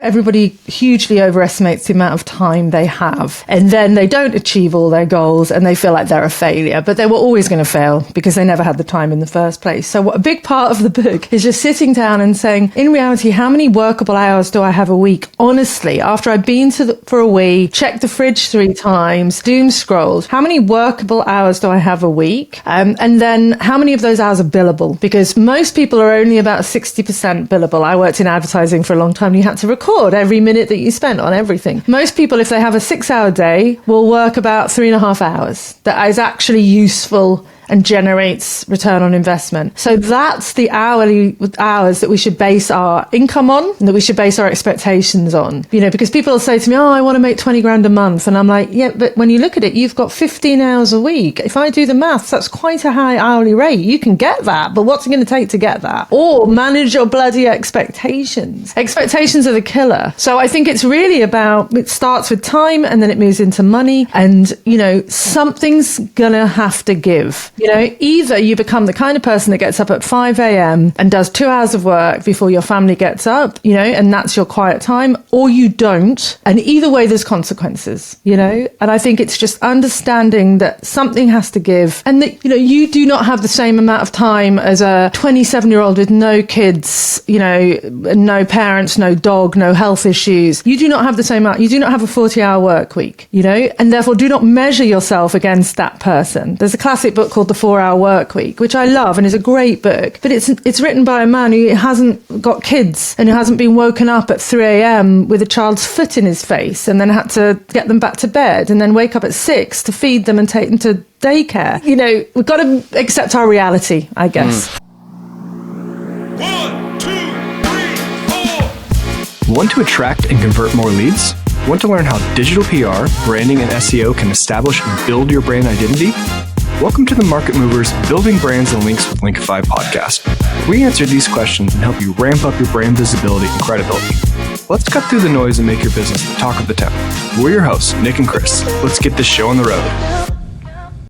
Everybody hugely overestimates the amount of time they have, and then they don't achieve all their goals and they feel like they're a failure, but they were always going to fail because they never had the time in the first place. So a big part of the book is just sitting down and saying, in reality, how many workable hours do I have a week? Honestly, after I've been for a wee, checked the fridge 3 times, doom scrolled, how many workable hours do I have a week? And then how many of those hours are billable? Because most people are only about 60% billable. I worked in advertising for a long time. You had to record every minute that you spent on everything. Most people, if they have a 6-hour day, will work about 3.5 hours. That is actually useful and generates return on investment. So that's the hourly hours that we should base our income on and that we should base our expectations on. Because people will say to me, I want to make 20 grand a month. And I'm like, yeah, but when you look at it, you've got 15 hours a week. If I do the maths, that's quite a high hourly rate. You can get that, but what's it going to take to get that? Or manage your bloody expectations. Expectations are the killer. So I think it's really about, it starts with time and then it moves into money. And, something's gonna have to give. Either you become the kind of person that gets up at 5 a.m. and does 2 hours of work before your family gets up, and that's your quiet time, or you don't. And either way, there's consequences, And I think it's just understanding that something has to give and that, you do not have the same amount of time as a 27-year-old with no kids, no parents, no dog, no health issues. You do not have the same amount. You do not have a 40-hour work week, and therefore do not measure yourself against that person. There's a classic book called The 4-Hour Work Week, which I love and is a great book, but it's written by a man who hasn't got kids and who hasn't been woken up at 3 a.m. with a child's foot in his face and then had to get them back to bed and then wake up at 6 to feed them and take them to daycare. We've got to accept our reality, I guess. 1, 2, 3, 4. Want to attract and convert more leads? Want to learn how digital PR, branding, and SEO can establish and build your brand identity? Welcome to the Market Movers Building Brands and Links with Linkifi Podcast. We answer these questions and help you ramp up your brand visibility and credibility. Let's cut through the noise and make your business the talk of the town. We're your hosts, Nick and Chris. Let's get this show on the road.